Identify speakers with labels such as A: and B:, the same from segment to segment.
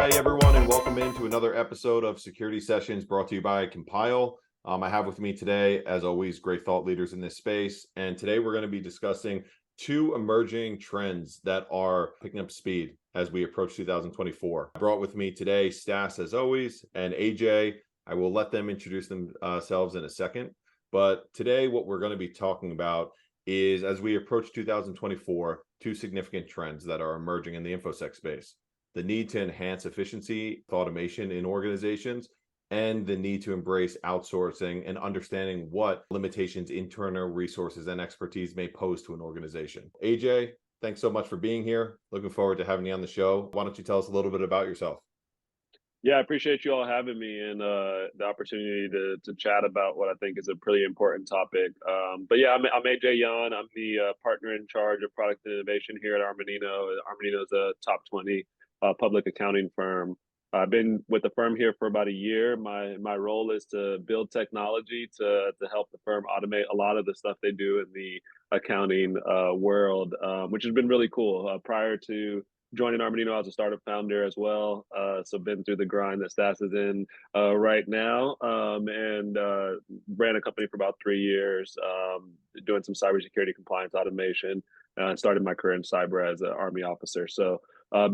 A: Hi, everyone, and welcome into another episode of Security Sessions brought to you by Compyl. I have with me today, as always, great thought leaders in this space. And today we're going to be discussing two emerging trends that are picking up speed as we approach 2024. I brought with me today Stas, as always, and AJ. I will let them introduce themselves in a second. But today what we're going to be talking about is, as we approach 2024, two significant trends that are emerging in the InfoSec space. The need to enhance efficiency, automation in organizations, and the need to embrace outsourcing and understanding what limitations internal resources and expertise may pose to an organization. AJ, thanks so much for being here. Looking forward to having you on the show. Why don't you tell us a little bit about yourself?
B: Yeah, I appreciate you all having me and the opportunity to chat about what I think is a pretty important topic. But yeah, I'm AJ Yan. I'm the partner in charge of product innovation here at Armanino. Armanino is a top 20 public accounting firm. I've been with the firm here for about a year. My role is to build technology to help the firm automate a lot of the stuff they do in the accounting world, which has been really cool. Prior to joining Armanino, I was a startup founder as well. So been through the grind that Stas is in right now, and ran a company for about 3 years, doing some cybersecurity compliance automation. Started my career in cyber as an Army officer. So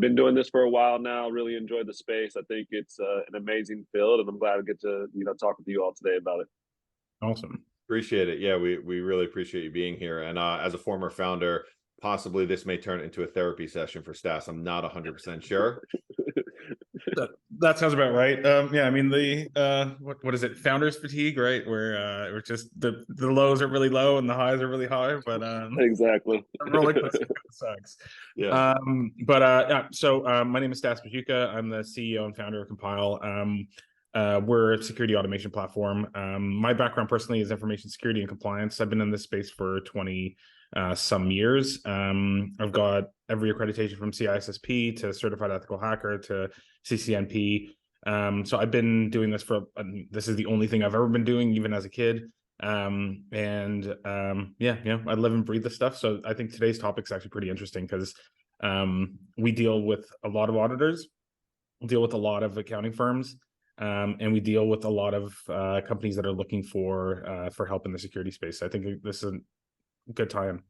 B: been doing this for a while now. Really enjoyed the space. I think it's an amazing field, and I'm glad to get to talk with you all today about it.
C: Awesome.
A: Appreciate it. Yeah, we really appreciate you being here. And as a former founder, possibly this may turn into a therapy session for Stas. I'm not 100% sure.
C: That sounds about right. Yeah, I mean the what is it? Founders fatigue, right? Where just the lows are really low and the highs are really high, but
B: Exactly.
C: roller coaster sucks.
A: Yeah.
C: Yeah. So my name is Stas Bajuka. I'm the CEO and founder of Compyl. We're a security automation platform. My background personally is information security and compliance. I've been in this space for 20 some years. I've got every accreditation from CISSP to certified ethical hacker to CCNP. So I've been doing this this is the only thing I've ever been doing, even as a kid. Yeah, I live and breathe this stuff. So I think today's topic is actually pretty interesting because we deal with a lot of auditors, deal with a lot of accounting firms, and we deal with a lot of companies that are looking for help in the security space. So I think this is a good time.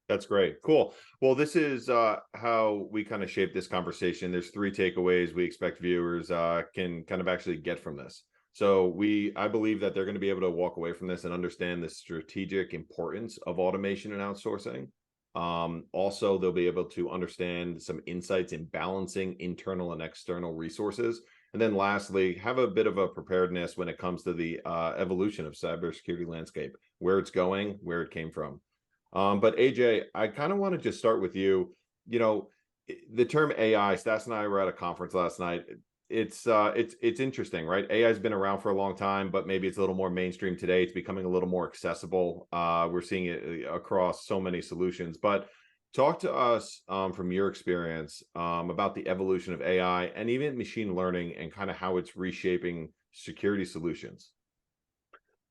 A: That's great. Cool. Well, this is how we kind of shape this conversation. There's 3 takeaways we expect viewers can kind of actually get from this. So I believe that they're going to be able to walk away from this and understand the strategic importance of automation and outsourcing. Also, they'll be able to understand some insights in balancing internal and external resources. And then lastly, have a bit of a preparedness when it comes to the evolution of cybersecurity landscape, where it's going, where it came from. But AJ, I kind of want to just start with you. The term AI, Stas and I were at a conference last night. It's interesting, right? AI has been around for a long time, but maybe it's a little more mainstream today. It's becoming a little more accessible. We're seeing it across so many solutions. But talk to us from your experience about the evolution of AI and even machine learning and kind of how it's reshaping security solutions.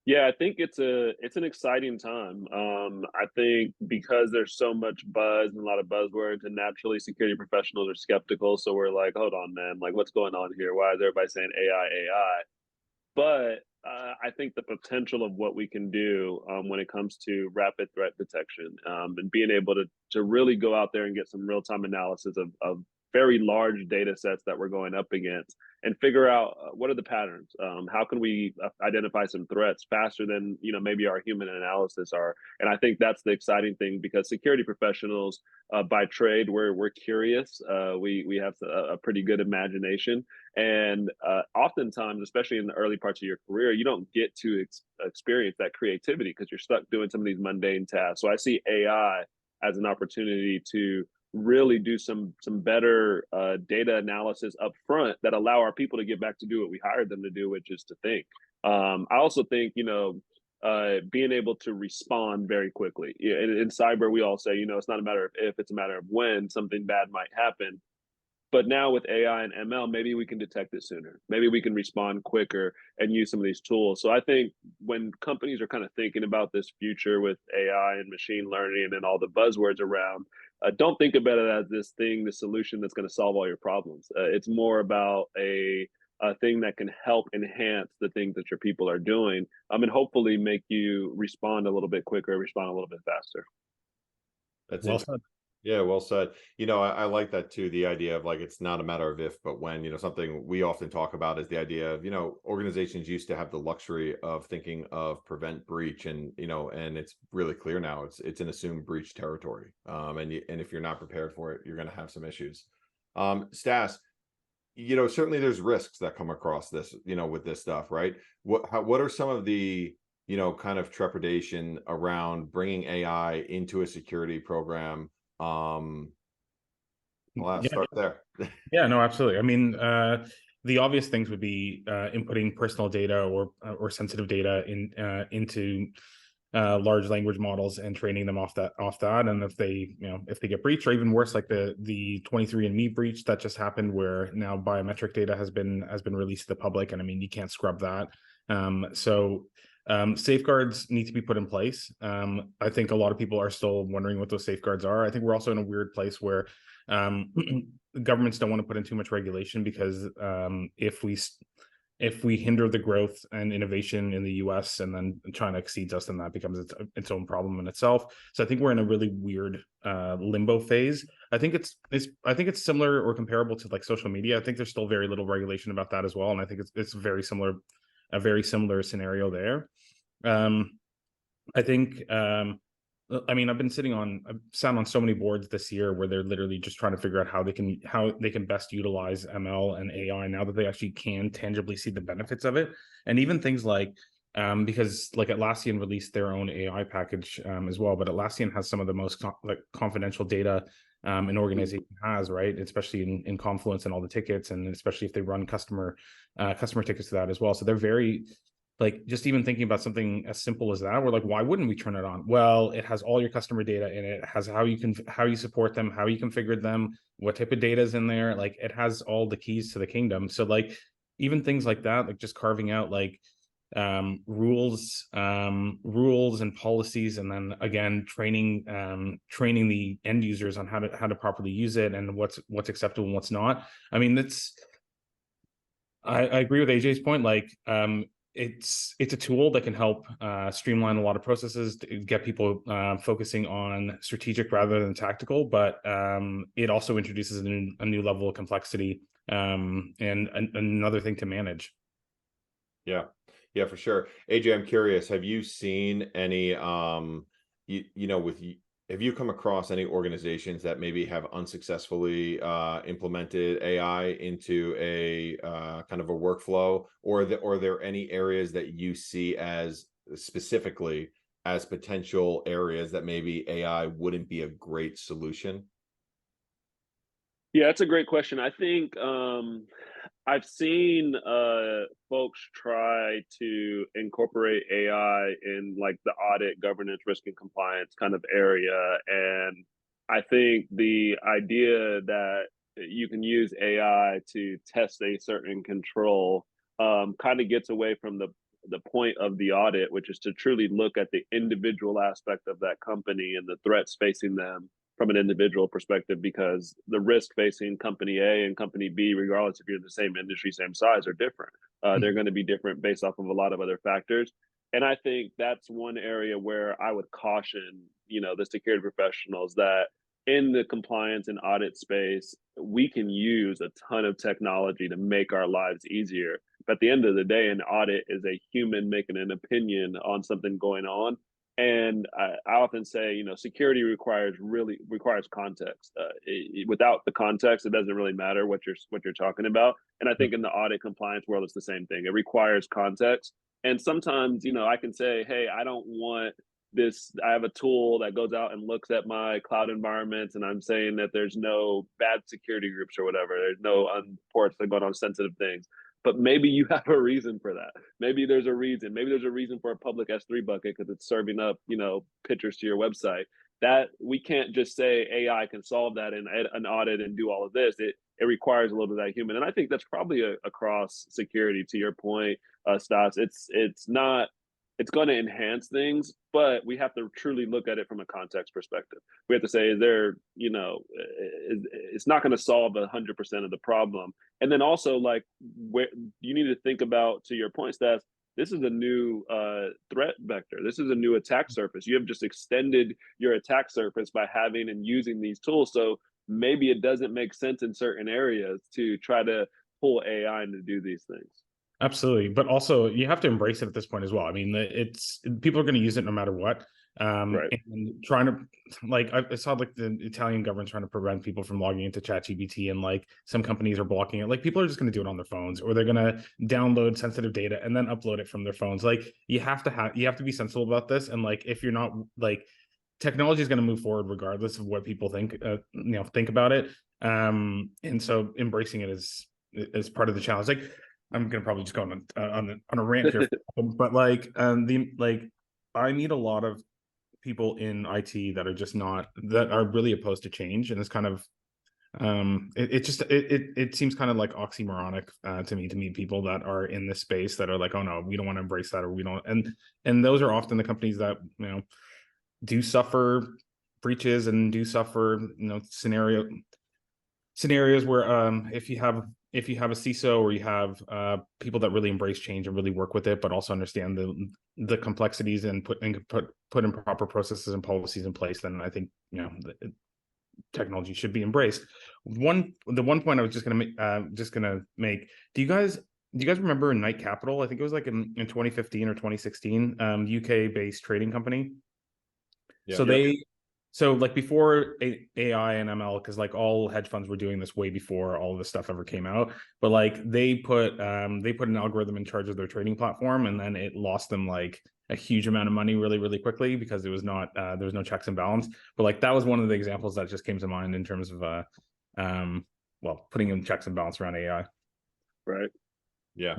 B: Yeah, I think it's an exciting time. I think because there's so much buzz and a lot of buzzwords, and naturally security professionals are skeptical. So we're like, hold on, man, like what's going on here? Why is everybody saying AI, AI? But I think the potential of what we can do when it comes to rapid threat detection, and being able to really go out there and get some real time analysis of very large data sets that we're going up against and figure out what are the patterns. How can we identify some threats faster than maybe our human analysis are? And I think that's the exciting thing, because security professionals by trade, we're curious. We have a pretty good imagination, and oftentimes, especially in the early parts of your career, you don't get to experience that creativity because you're stuck doing some of these mundane tasks. So I see AI as an opportunity to really do some better data analysis up front that allow our people to get back to do what we hired them to do, which is to think. I also think, being able to respond very quickly. In cyber, we all say, it's not a matter of if, it's a matter of when something bad might happen. But now with AI and ML, maybe we can detect it sooner. Maybe we can respond quicker and use some of these tools. So I think when companies are kind of thinking about this future with AI and machine learning and all the buzzwords around, don't think about it as this thing, the solution that's going to solve all your problems. It's more about a thing that can help enhance the things that your people are doing, and hopefully make you respond a little bit quicker, respond a little bit faster.
A: That's
C: Well
A: interesting.
C: said.
A: Yeah, well said. I like that too. The idea of like it's not a matter of if, but when. Something we often talk about is the idea of organizations used to have the luxury of thinking of prevent breach, and it's really clear now. It's an assumed breach territory, and if you're not prepared for it, you're going to have some issues. Stas, certainly there's risks that come across this, with this stuff, right? What are some of the kind of trepidation around bringing AI into a security program? I'll
C: Yeah,
A: start there.
C: yeah, no, absolutely. I mean, the obvious things would be inputting personal data or sensitive data into large language models and training them off that. And if they get breached, or even worse, like the 23andMe breach that just happened, where now biometric data has been released to the public, and I mean, you can't scrub that. Safeguards need to be put in place. I think a lot of people are still wondering what those safeguards are. I think we're also in a weird place where governments don't want to put in too much regulation, because if we hinder the growth and innovation in the US, and then China exceeds us, then that becomes its own problem in itself. So I think we're in a really weird limbo phase. I think it's similar or comparable to like social media. I think there's still very little regulation about that as well, and I think it's a very similar scenario there. I think I mean, I've sat on so many boards this year where they're literally just trying to figure out how they can best utilize ML and AI now that they actually can tangibly see the benefits of it. And even things like, because like Atlassian released their own AI package as well, but Atlassian has some of the most confidential data an organization has, right? Especially in Confluence and all the tickets, and especially if they run customer tickets to that as well. So they're very, like, just even thinking about something as simple as that, we're like, why wouldn't we turn it on? Well, it has all your customer data in it. It has how you support them, how you configured them, what type of data is in there. Like, it has all the keys to the kingdom. So like, even things like that, like just carving out like rules and policies, and then again training the end users on how to properly use it, and what's acceptable and what's not. I mean, I agree with AJ's point. Like, it's a tool that can help streamline a lot of processes, to get people focusing on strategic rather than tactical, but it also introduces a new level of complexity, and another thing to manage.
A: Yeah, for sure. AJ, I'm curious, have you seen any have you come across any organizations that maybe have unsuccessfully implemented AI into a kind of a workflow, or are there any areas that you see as specifically as potential areas that maybe AI wouldn't be a great solution?
B: Yeah, that's a great question. I think I've seen folks try to incorporate AI in like the audit, governance, risk, and compliance kind of area. And I think the idea that you can use AI to test a certain control kind of gets away from the point of the audit, which is to truly look at the individual aspect of that company and the threats facing them from an individual perspective, because the risk facing company A and company B, regardless if you're in the same industry, same size, are different. They're going to be different based off of a lot of other factors. And I think that's one area where I would caution, the security professionals, that in the compliance and audit space, we can use a ton of technology to make our lives easier. But at the end of the day, an audit is a human making an opinion on something going on. And I often say, security requires context. Without the context, it doesn't really matter what you're talking about. And I think in the audit compliance world, it's the same thing. It requires context. And sometimes, I can say, hey, I don't want this. I have a tool that goes out and looks at my cloud environments, and I'm saying that there's no bad security groups or whatever. There's no ports that go on sensitive things. But maybe you have a reason for that. Maybe there's a reason. Maybe there's a reason for a public S3 bucket because it's serving up, pictures to your website. That we can't just say AI can solve that in an audit and do all of this. It requires a little bit of that human, and I think that's probably across security. To your point, Stas, it's not it's going to enhance things, but we have to truly look at it from a context perspective. We have to say, is there, it's not going to solve 100% of the problem. And then also, like, where you need to think about, to your point, Stats, this is a new threat vector. This is a new attack surface. You have just extended your attack surface by having and using these tools. So maybe it doesn't make sense in certain areas to try to pull AI in to do these things.
C: Absolutely, but also you have to embrace it at this point as well. I mean, it's people are going to use it no matter what.
B: Right.
C: And trying to, like, I saw like the Italian government trying to prevent people from logging into ChatGPT, and like some companies are blocking it. Like, people are just going to do it on their phones, or they're going to download sensitive data and then upload it from their phones. Like, you have to be sensible about this. And like, if you're not, like, technology is going to move forward regardless of what people think, think about it. And so embracing it is part of the challenge. Like, I'm gonna probably just go on a rant here, but like, I meet a lot of people in IT that are just not, that are really opposed to change, and it's kind of it seems kind of like oxymoronic to me, to meet people that are in this space that are like, oh no, we don't want to embrace that, or we don't, and those are often the companies that do suffer breaches and do suffer scenarios where if you have a CISO, or you have people that really embrace change and really work with it, but also understand the complexities and put in proper processes and policies in place, then I think technology should be embraced. The one point I was just gonna make. Do you guys remember Knight Capital? I think it was like in 2015 or 2016, UK based trading company.
A: Yeah.
C: So like before AI and ML, because like all hedge funds were doing this way before all of this stuff ever came out, but like they put an algorithm in charge of their trading platform, and then it lost them like a huge amount of money really, really quickly, because it was not there was no checks and balance. But like, that was one of the examples that just came to mind in terms of putting in checks and balance around AI.
B: Right.
A: Yeah.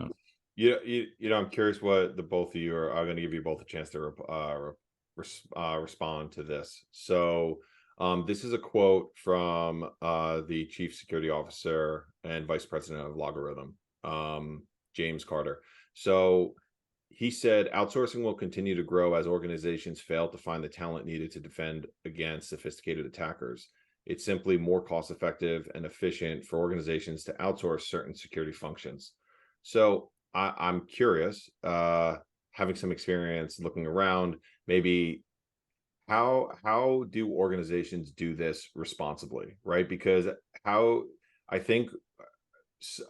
A: I'm curious what the both of you are. I'm going to give you both a chance to respond to this. So this is a quote from the chief security officer and vice president of Logarithm, James Carter. So he said, outsourcing will continue to grow as organizations fail to find the talent needed to defend against sophisticated attackers. It's simply more cost effective and efficient for organizations to outsource certain security functions. So I'm curious, having some experience looking around, maybe how do organizations do this responsibly, right? Because I think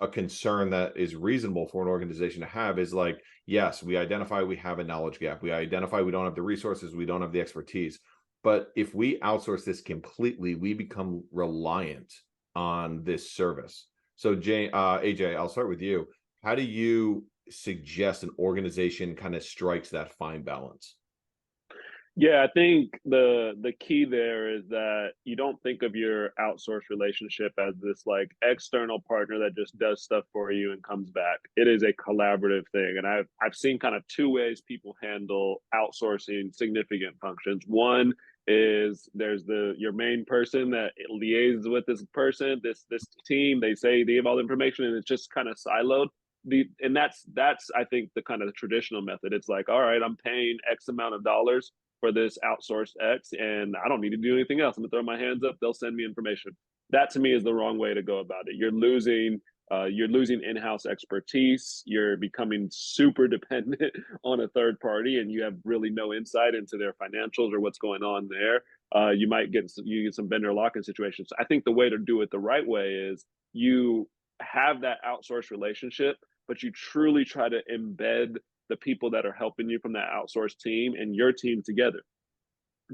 A: a concern that is reasonable for an organization to have is like, yes, we identify we have a knowledge gap, we identify we don't have the resources, we don't have the expertise, but if we outsource this completely, we become reliant on this service. So AJ, I'll start with you. How do you suggest an organization kind of strikes that fine balance?
B: Yeah, I think the key there is that you don't think of your outsource relationship as this like external partner that just does stuff for you and comes back. It is a collaborative thing, and I've seen kind of two ways people handle outsourcing significant functions. One is there's your main person that liaises with this person, this team. They say they have all the information, and it's just kind of siloed. And that's I think the kind of the traditional method. It's like, all right, I'm paying X amount of dollars for this outsourced X, and I don't need to do anything else. I'm gonna throw my hands up, they'll send me information. That to me is the wrong way to go about it. You're losing in-house expertise. You're becoming super dependent on a third party, and you have really no insight into their financials or what's going on there. You might get some vendor lock-in situations. I think the way to do it the right way is you have that outsourced relationship, but you truly try to embed the people that are helping you from that outsourced team and your team together.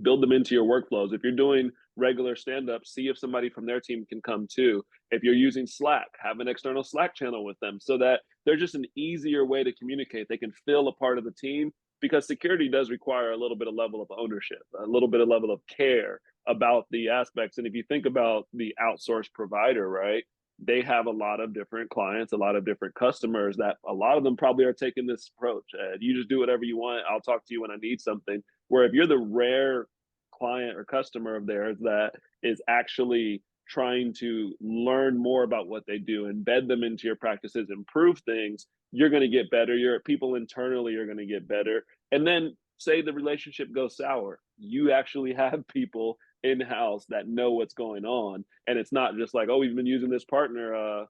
B: Build them into your workflows. If you're doing regular stand-up, see if somebody from their team can come too. If you're using Slack, have an external Slack channel with them so that they're just an easier way to communicate. They can feel a part of the team, because security does require a little bit of level of ownership, a little bit of level of care about the aspects. And if you think about the outsourced provider, right, they have a lot of different clients, a lot of different customers that a lot of them probably are taking this approach. You just do whatever you want. I'll talk to you when I need something. Where if you're the rare client or customer of theirs that is actually trying to learn more about what they do, embed them into your practices, improve things, you're going to get better. Your people internally are going to get better. And then say the relationship goes sour, you actually have people in-house that know what's going on, and it's not just like, oh, we've been using this partner,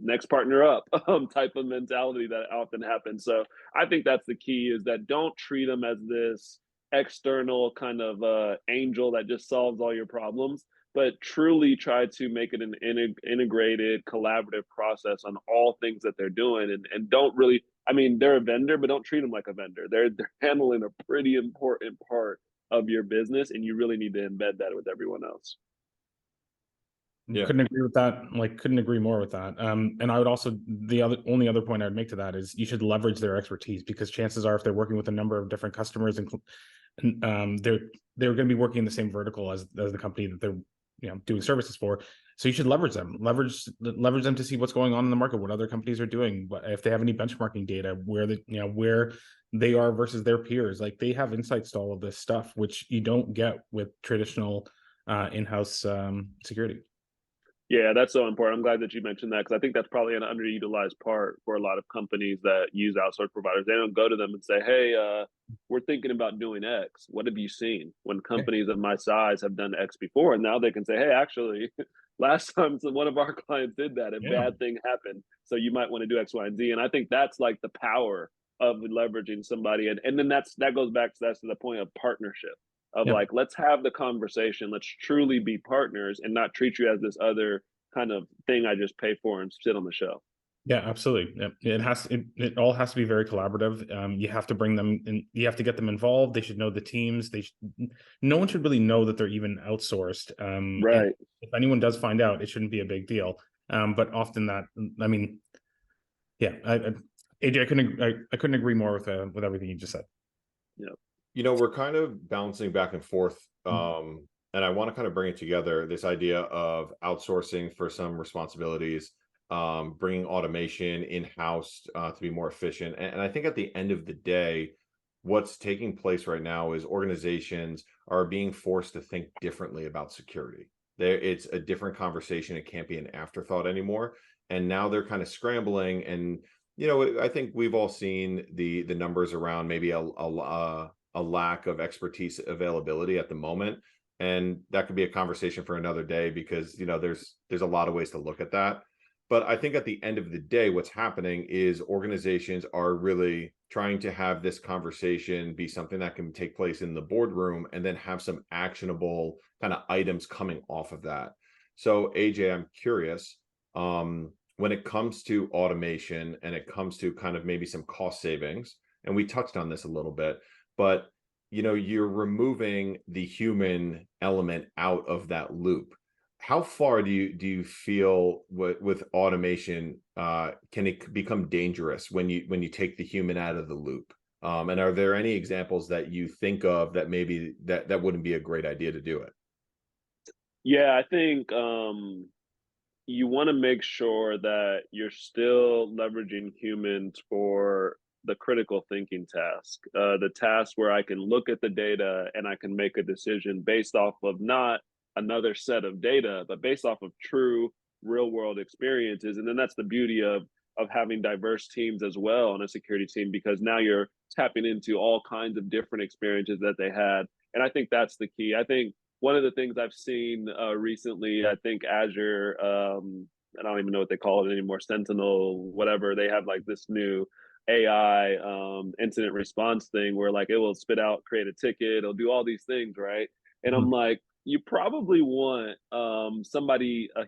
B: next partner up type of mentality that often happens. So I think that's the key, is that don't treat them as this external kind of angel that just solves all your problems, but truly try to make it an integrated collaborative process on all things that they're doing. And don't really, I mean, they're a vendor, but don't treat them like a vendor. They're handling a pretty important part of your business, and you really need to embed that with everyone else.
A: Yeah.
C: Couldn't agree with that. Like, couldn't agree more with that. And I would also, only other point I would make to that is you should leverage their expertise, because chances are, if they're working with a number of different customers, and they're going to be working in the same vertical as the company that they're doing services for. So you should leverage them to see what's going on in the market, what other companies are doing, if they have any benchmarking data, where they are versus their peers. Like, they have insights to all of this stuff, which you don't get with traditional in-house security.
B: Yeah, that's so important. I'm glad that you mentioned that, because I think that's probably an underutilized part for a lot of companies that use outsourced providers. They don't go to them and say, hey, we're thinking about doing X. What have you seen? When companies of my size have done X before, and now they can say, hey, actually, last time one of our clients did that, a bad thing happened. So you might want to do X, Y, and Z. And I think that's like the power of leveraging somebody. And then that goes back to the point of partnership. Of like, let's have the conversation, let's truly be partners, and not treat you as this other kind of thing I just pay for and sit on the shelf.
C: Yeah, absolutely. It all has to be very collaborative. You have to bring them in, you have to get them involved. They should know the teams. No one should really know that they're even outsourced.
B: Right.
C: If anyone does find out, it shouldn't be a big deal. But often AJ, I couldn't agree more with everything you just said.
B: Yeah.
A: We're kind of bouncing back and forth, and I want to kind of bring it together, this idea of outsourcing for some responsibilities, bringing automation in-house to be more efficient. And I think at the end of the day, what's taking place right now is organizations are being forced to think differently about security. It's a different conversation. It can't be an afterthought anymore. And now they're kind of scrambling. And I think we've all seen the numbers around maybe a lack of expertise availability at the moment, and that could be a conversation for another day, because there's a lot of ways to look at that. But I think at the end of the day, what's happening is organizations are really trying to have this conversation be something that can take place in the boardroom, and then have some actionable kind of items coming off of that. So AJ, I'm curious, when it comes to automation and it comes to kind of maybe some cost savings, and we touched on this a little bit, but you're removing the human element out of that loop. How far do you feel with automation can it become dangerous when you take the human out of the loop? And are there any examples that you think of that maybe that wouldn't be a great idea to do it?
B: Yeah, I think you want to make sure that you're still leveraging humans for the critical thinking task, the task where I can look at the data and I can make a decision based off of not another set of data, but based off of true real world experiences. And then that's the beauty of having diverse teams as well on a security team, because now you're tapping into all kinds of different experiences that they had. And I think that's the key. I think one of the things I've seen recently, I think Azure, I don't even know what they call it anymore, Sentinel, whatever, they have like this new AI incident response thing where like it will spit out, create a ticket, it'll do all these things, right? And I'm like, you probably want a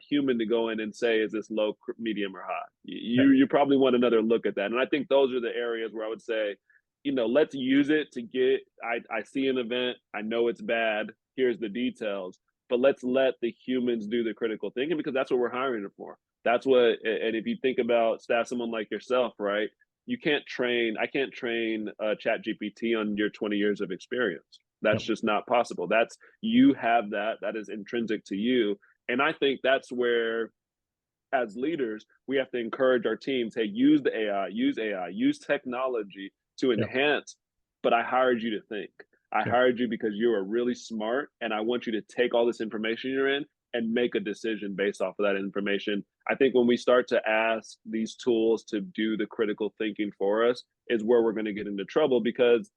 B: human to go in and say, is this low, medium, or high? You probably want another look at that. And I think those are the areas where I would say, let's use it to get, I see an event, I know it's bad, here's the details, but let's let the humans do the critical thinking, because that's what we're hiring them for. That's what, and if you think about someone like yourself, right? I can't train ChatGPT on your 20 years of experience. That's just not possible. You have that is intrinsic to you. And I think that's where, as leaders, we have to encourage our teams, hey, use the AI, use technology to enhance, but I hired you to think. I hired you because you are really smart, and I want you to take all this information you're in and make a decision based off of that information. I think when we start to ask these tools to do the critical thinking for us is where we're going to get into trouble, because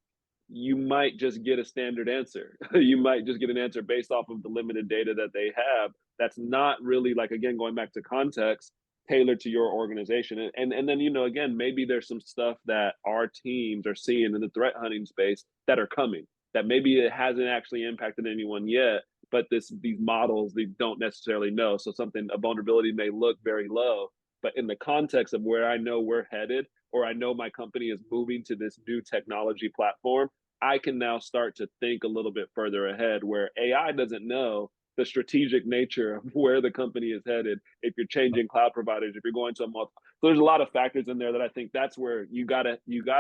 B: you might just get a standard answer. You might just get an answer based off of the limited data that they have. That's not really, like, again, going back to context, tailored to your organization. And then, again, maybe there's some stuff that our teams are seeing in the threat hunting space that are coming, that maybe it hasn't actually impacted anyone yet, but these models, they don't necessarily know. So a vulnerability may look very low, but in the context of where I know we're headed, or I know my company is moving to this new technology platform, I can now start to think a little bit further ahead, where AI doesn't know the strategic nature of where the company is headed. If you're changing cloud providers, if you're going to a multi, so there's a lot of factors in there that I think that's where you gotta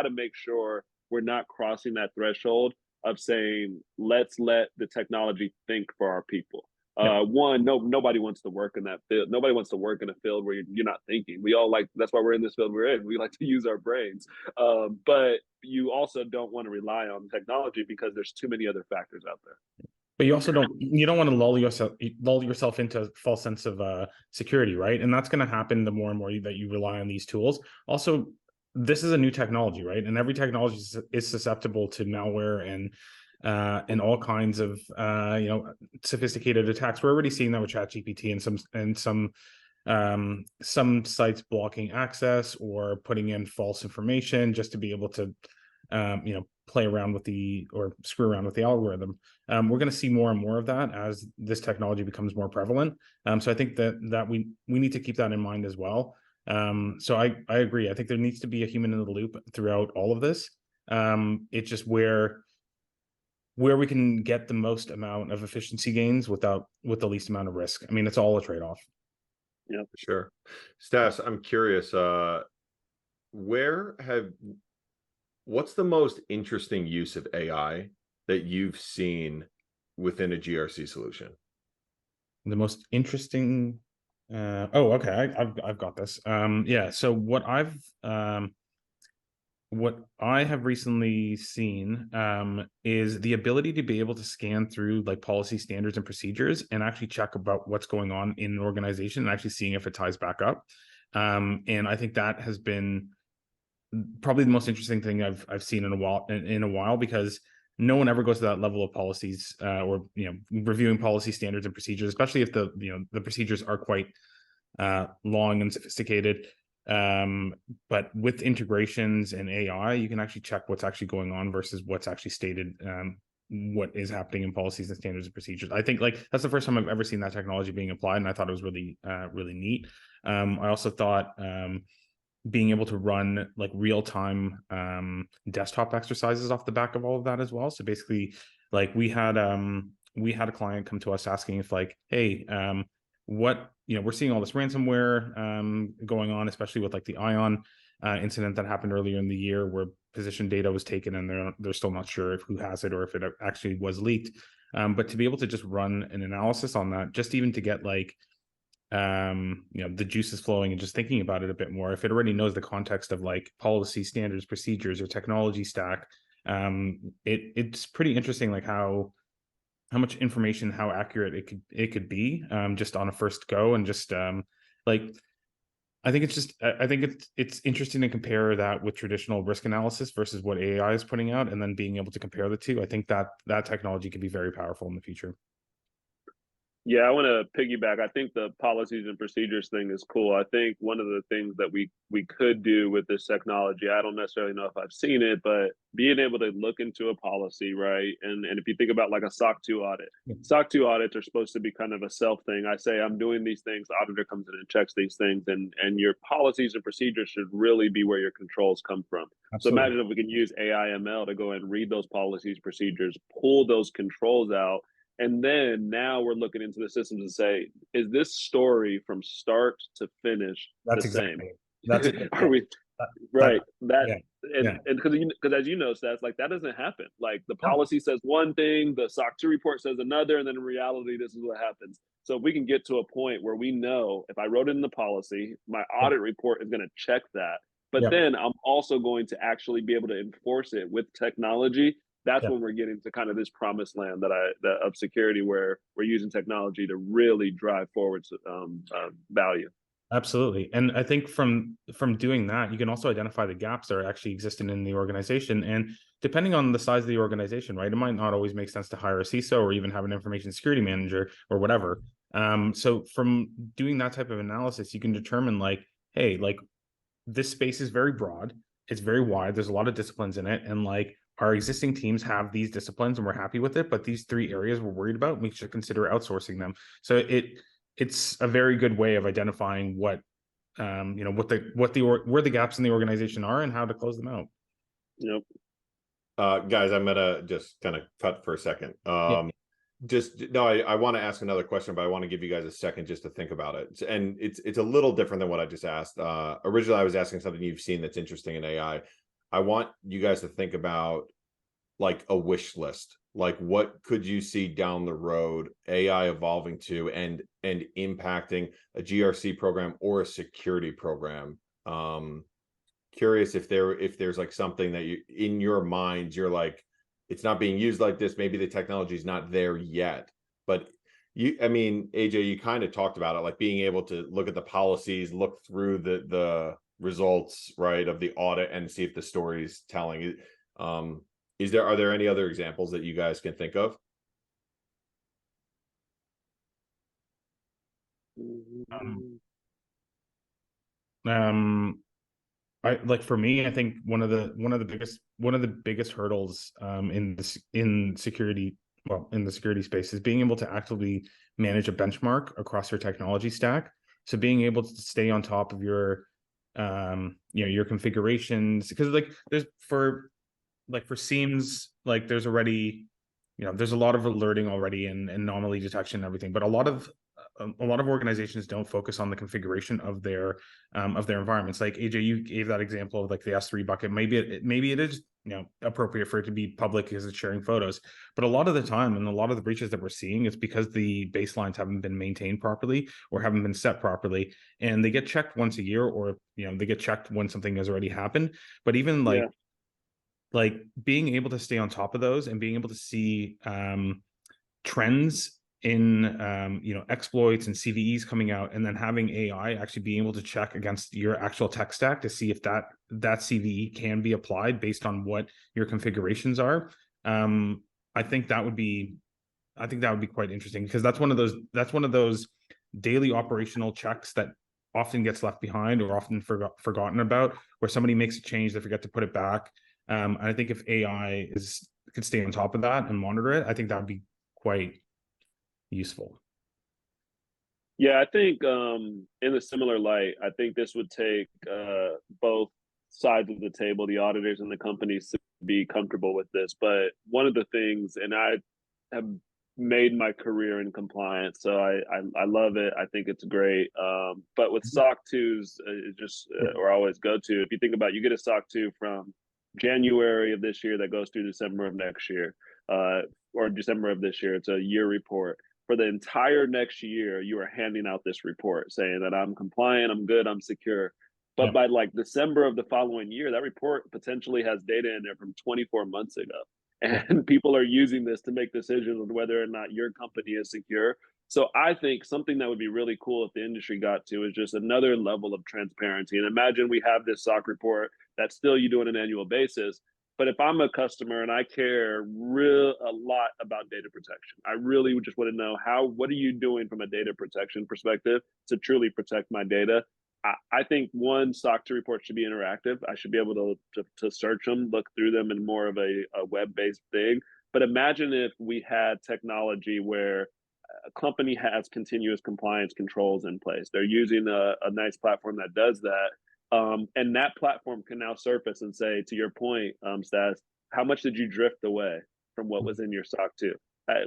B: make sure we're not crossing that threshold of saying, let's let the technology think for our people. Nobody wants to work in that field. Nobody wants to work in a field where you're not thinking. We all like, that's why we're in this field we're in. We like to use our brains. But you also don't want to rely on technology because there's too many other factors out there.
C: But you also don't want to lull yourself into a false sense of security, right? And that's going to happen the more and more that you rely on these tools. Also, this is a new technology, right? And every technology is susceptible to malware and all kinds of sophisticated attacks. We're already seeing that with ChatGPT and some sites blocking access or putting in false information just to be able to play around with or screw around with the algorithm. We're going to see more and more of that as this technology becomes more prevalent. So I think that we need to keep that in mind as well. So I agree. I think there needs to be a human in the loop throughout all of this. It's just where we can get the most amount of efficiency gains with the least amount of risk. I mean, it's all a trade-off.
B: Yeah,
A: for sure. Stas, I'm curious, what's the most interesting use of AI that you've seen within a GRC solution?
C: The most interesting, okay, I've got this. Yeah, so what I have recently seen is the ability to be able to scan through like policy standards and procedures and actually check about what's going on in an organization and actually seeing if it ties back up. And I think that has been probably the most interesting thing I've seen in a while, because no one ever goes to that level of policies or reviewing policy standards and procedures, especially if the procedures are quite long and sophisticated. But with integrations and AI, you can actually check what's actually going on versus what's actually stated, what is happening in policies and standards and procedures. I think like that's the first time I've ever seen that technology being applied, and I thought it was really really neat. I also thought being able to run like real-time desktop exercises off the back of all of that as well. So basically, like we had a client come to us asking if like, hey, what we're seeing all this ransomware going on, especially with like the Ion incident that happened earlier in the year, where position data was taken and they're still not sure if who has it or if it actually was leaked. But to be able to just run an analysis on that, just even to get like the juices flowing and just thinking about it a bit more, if it already knows the context of like policy standards, procedures, or technology stack, it's pretty interesting like how much information, how accurate it could be just on a first go. And just like I think it's interesting to compare that with traditional risk analysis versus what AI is putting out, and then being able to compare the two. I think that technology can be very powerful in the future.
B: Yeah, I want to piggyback. I think the policies and procedures thing is cool. I think one of the things that we could do with this technology, I don't necessarily know if I've seen it, but being able to look into a policy, right? And if you think about like a SOC 2 audit, SOC 2 audits are supposed to be kind of a self thing. I say I'm doing these things, the auditor comes in and checks these things, and your policies and procedures should really be where your controls come from. Absolutely. So imagine if we can use AI ML to go and read those policies, procedures, pull those controls out. And then now we're looking into the systems and say, is this story from start to finish the same?
C: That's
B: are we right? And because as you know, Stats, like that doesn't happen. Like the policy says one thing, the SOC 2 report says another, and then in reality, this is what happens. So if we can get to a point where we know if I wrote it in the policy, my audit report is going to check that. But then I'm also going to actually be able to enforce it with technology that's
C: Yeah.
B: when we're getting to kind of this promised land of security, where we're using technology to really drive forward value.
C: Absolutely. And I think from doing that, you can also identify the gaps that are actually existing in the organization. And depending on the size of the organization, right, it might not always make sense to hire a CISO or even have an information security manager or whatever. So from doing that type of analysis, you can determine like, hey, like this space is very broad, it's very wide, there's a lot of disciplines in it, and like our existing teams have these disciplines and we're happy with it, but these three areas we're worried about, we should consider outsourcing them. So it's a very good way of identifying what where the gaps in the organization are and how to close them out.
B: Yep.
A: Guys, I'm gonna just kind of cut for a second.
C: Yeah.
A: I want to ask another question, but I want to give you guys a second just to think about it. And it's a little different than what I just asked. Originally, I was asking something you've seen that's interesting in AI. I want you guys to think about like a wish list. Like, what could you see down the road AI evolving to and impacting a GRC program or a security program? Curious if there's like something that you in your mind you're like, it's not being used like this. Maybe the technology is not there yet, but I mean, AJ, you kind of talked about it, like being able to look at the policies, look through the results, right, of the audit and see if the story's telling. Are there any other examples that you guys can think of?
C: I like for me, I think one of the biggest hurdles in security, well, in the security space is being able to actively manage a benchmark across your technology stack. So being able to stay on top of your your configurations, because like for SIEMs, like there's already, there's a lot of alerting already and anomaly detection and everything, but a lot of organizations don't focus on the configuration of their environments. Like AJ, you gave that example of like the S3 bucket. Maybe it is appropriate for it to be public because it's sharing photos, but a lot of the time, and a lot of the breaches that we're seeing, is because the baselines haven't been maintained properly or haven't been set properly, and they get checked once a year, or they get checked when something has already happened. But even like being able to stay on top of those and being able to see trends in exploits and CVEs coming out, and then having AI actually being able to check against your actual tech stack to see if that CVE can be applied based on what your configurations are. I think that would be quite interesting, because that's one of those daily operational checks that often gets left behind or often forgotten about, where somebody makes a change, they forget to put it back. And I think if AI could stay on top of that and monitor it, I think that would be quite useful.
B: Yeah, I think in a similar light, I think this would take both sides of the table, the auditors and the companies, to be comfortable with this. But one of the things, and I have made my career in compliance, so I love it. I think it's great. But with SOC 2s, or always go to, if you think about it, you get a SOC 2 from January of this year that goes through December of next year, or December of this year. It's a year report. For the entire next year, you are handing out this report saying that I'm compliant, I'm good, I'm secure. But by like December of the following year, that report potentially has data in there from 24 months ago. And people are using this to make decisions on whether or not your company is secure. So I think something that would be really cool if the industry got to is just another level of transparency. And imagine we have this SOC report that still you do on an annual basis. But if I'm a customer and I care a lot about data protection, I really just want to know what are you doing from a data protection perspective to truly protect my data? I think one SOC 2 report should be interactive. I should be able to search them, look through them in more of a web-based thing. But imagine if we had technology where a company has continuous compliance controls in place. They're using a nice platform that does that. And that platform can now surface and say, to your point, Stas, how much did you drift away from what was in your SOC 2?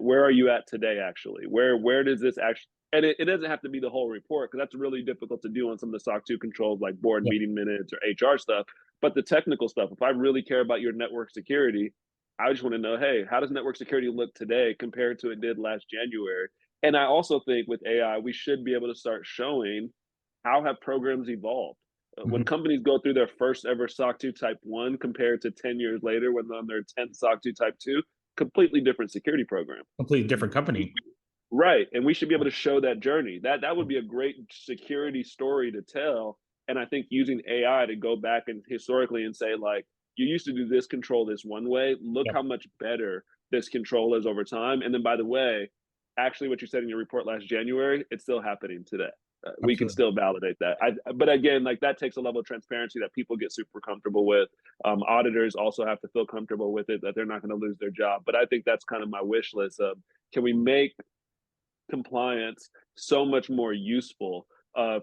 B: Where are you at today, actually? Where does this actually... And it doesn't have to be the whole report, because that's really difficult to do on some of the SOC 2 controls like board meeting minutes or HR stuff. But the technical stuff, if I really care about your network security, I just want to know, hey, how does network security look today compared to it did last January? And I also think with AI, we should be able to start showing how have programs evolved. when companies go through their first ever SOC 2 Type 1 compared to 10 years later when they're on their 10th SOC 2 Type 2, completely different security program.
C: Completely different company.
B: Right. And we should be able to show that journey. That would be a great security story to tell. And I think using AI to go back and historically and say, like, you used to do this control this one way. Look
C: Yep.
B: how much better this control is over time. And then, by the way, actually, what you said in your report last January, it's still happening today. We can still validate that. But again, like that takes a level of transparency that people get super comfortable with. Auditors also have to feel comfortable with it, that they're not going to lose their job. But I think that's kind of my wish list of, can we make compliance so much more useful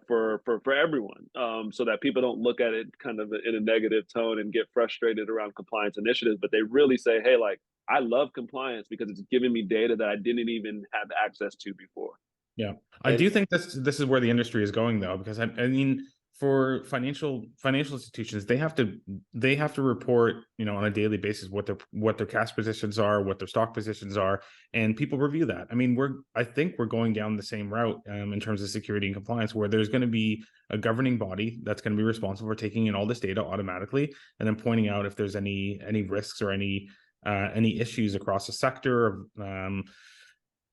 B: for everyone, so that people don't look at it kind of in a negative tone and get frustrated around compliance initiatives, but they really say, hey, like, I love compliance because it's giving me data that I didn't even have access to before.
C: Yeah, I do think this is where the industry is going, though, because I mean, for financial institutions, they have to report, on a daily basis what their cash positions are, what their stock positions are, and people review that. I mean, I think we're going down the same route in terms of security and compliance, where there's going to be a governing body that's going to be responsible for taking in all this data automatically and then pointing out if there's any risks or any issues across a sector,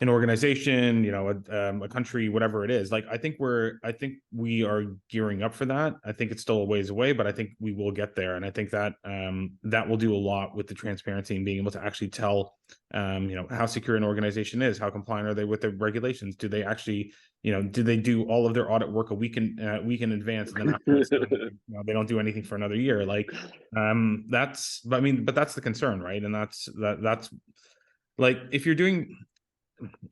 C: an organization, a country, whatever it is. Like, I think we are gearing up for that. I think it's still a ways away, but I think we will get there. And I think that that will do a lot with the transparency and being able to actually tell, how secure an organization is, how compliant are they with the regulations? Do they actually, do they do all of their audit work a week in advance, and then after they don't do anything for another year? Like, but that's the concern, right? And that's like, if you're doing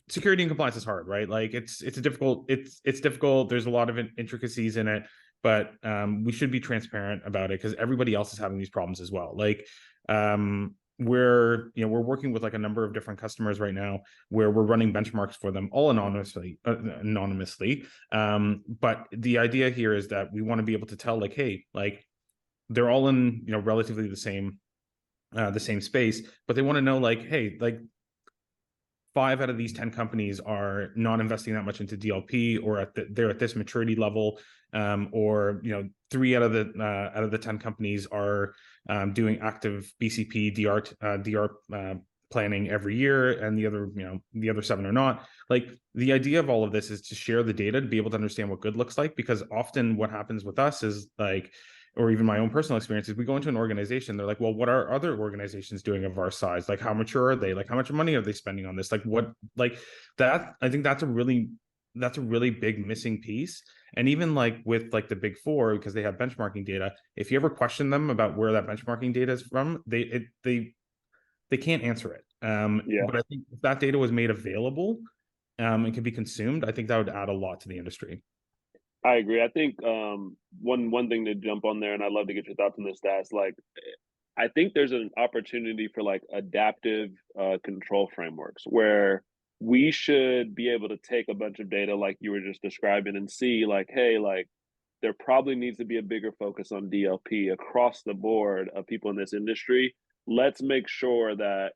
C: security and compliance is hard, right? Like, it's difficult. There's a lot of intricacies in it, but we should be transparent about it because everybody else is having these problems as well. Like, we're working with like a number of different customers right now where we're running benchmarks for them all anonymously. But the idea here is that we want to be able to tell, like, hey, like, they're all in, relatively the same space, but they want to know, like, hey, like, 5 out of these 10 companies are not investing that much into DLP, or they're at this maturity level, or 3 out of the 10 companies are doing active BCP DR planning every year, and the other 7 are not. Like, the idea of all of this is to share the data to be able to understand what good looks like, because often what happens with us is, like, or even my own personal experiences, we go into an organization, they're like, well, what are other organizations doing of our size? Like, how mature are they? Like, how much money are they spending on this? Like, what, like that, I think that's a really big missing piece. And even like with like the big 4, because they have benchmarking data, if you ever question them about where that benchmarking data is from, they can't answer it. But I think if that data was made available and could be consumed, I think that would add a lot to the industry.
B: I agree. I think one thing to jump on there, and I'd love to get your thoughts on this, Stas. Like, I think there's an opportunity for like adaptive control frameworks where we should be able to take a bunch of data like you were just describing and see, like, hey, like, there probably needs to be a bigger focus on DLP across the board of people in this industry. Let's make sure that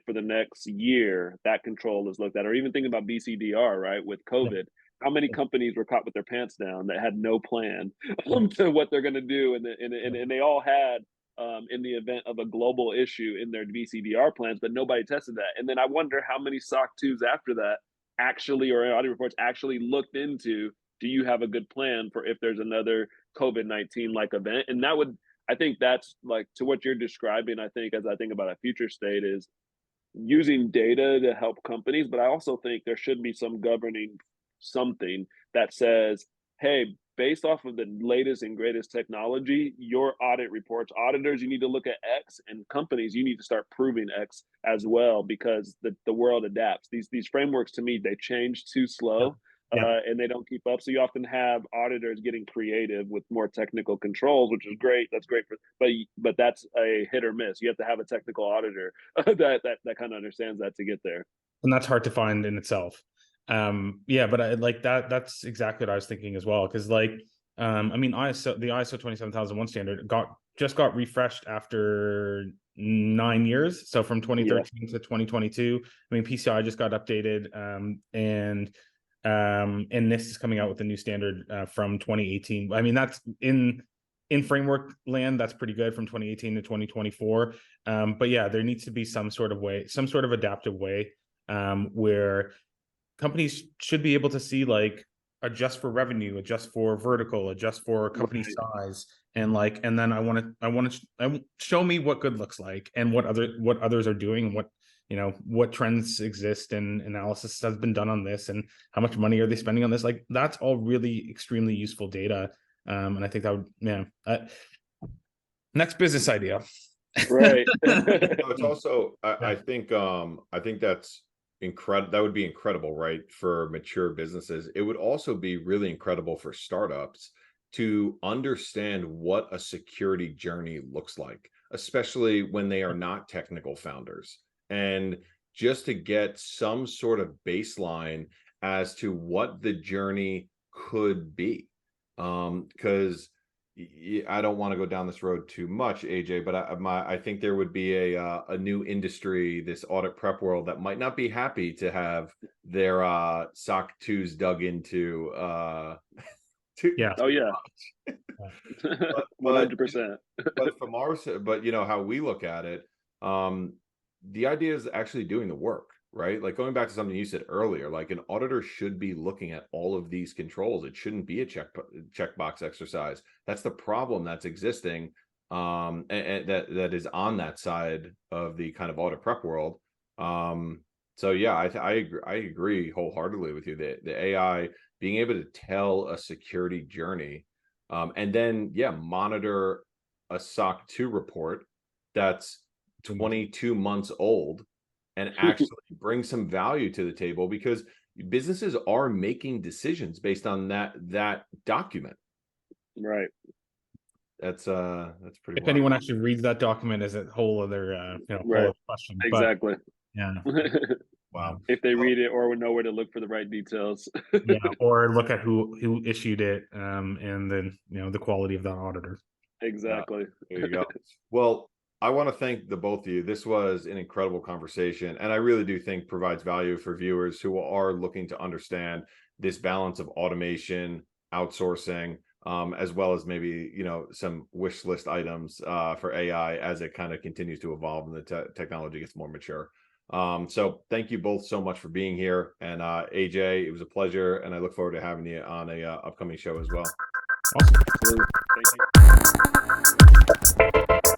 B: for the next year, that control is looked at, or even thinking about BCDR, right? With COVID, how many companies were caught with their pants down that had no plan to what they're going to do, and they all had in the event of a global issue in their BCDR plans, but nobody tested that. And then I wonder how many SOC 2s after that actually, or audit reports actually looked into, do you have a good plan for if there's another COVID-19 like event? And that would, I think that's like, to what you're describing, I think, as I think about a future state, is using data to help companies. But I also think there should be some governing something that says, hey, based off of the latest and greatest technology, your audit reports, auditors, you need to look at X, and companies, you need to start proving X as well, because the world adapts. These frameworks, to me, they change too slow. And they don't keep up. So you often have auditors getting creative with more technical controls, which is great. That's great but that's a hit or miss. You have to have a technical auditor that kind of understands that to get there.
C: And that's hard to find in itself. But I like that. That's exactly what I was thinking as well. Because like, I mean, the ISO 27001 standard just got refreshed after 9 years. So from 2013 to 2022. I mean, PCI just got updated, and NIST is coming out with a new standard from 2018. I mean, that's in in framework land, that's pretty good from 2018 to 2024. But yeah, there needs to be some sort of way, some sort of adaptive way where companies should be able to see like adjust for revenue, adjust for vertical, adjust for company size, and like, and then I want to show me what good looks like and what others are doing, and what, you know, what trends exist, and analysis has been done on this, and how much money are they spending on this. Like, that's all really extremely useful data. And I think that would, yeah, next business idea.
B: Right.
A: It's also, I think that's incredible. That would be incredible, right? For mature businesses. It would also be really incredible for startups to understand what a security journey looks like, especially when they are not technical founders. And just to get some sort of baseline as to what the journey could be. Because I don't want to go down this road too much, AJ, but I think there would be a new industry, this audit prep world, that might not be happy to have their SOC 2s dug into.
C: Yeah.
B: Oh yeah.
A: But
B: 100%.
A: But from our, but you know how we look at it, the idea is actually doing the work, right? Like, going back to something you said earlier, like, an auditor should be looking at all of these controls. It shouldn't be a checkbox exercise. That's the problem that's existing, and that is on that side of the kind of audit prep world. So yeah, I agree wholeheartedly with you. The AI being able to tell a security journey, and then monitor a SOC 2 report that's 22 months old, and actually bring some value to the table, because businesses are making decisions based on that document.
B: Right.
A: That's pretty
C: If
A: wild.
C: anyone actually reads that document, is a whole other whole other question.
B: Exactly.
C: But, yeah.
A: Wow.
B: If they read it, or would know where to look for the right details.
C: Yeah, or look at who issued it, and then, you know, the quality of that auditor.
B: Exactly.
A: There you go. Well, I want to thank the both of you. This was an incredible conversation, and I really do think provides value for viewers who are looking to understand this balance of automation, outsourcing, as well as maybe, you know, some wish list items for AI as it kind of continues to evolve and the technology gets more mature. So thank you both so much for being here, and AJ, it was a pleasure, and I look forward to having you on a upcoming show as well.
C: Awesome.
B: Thank you.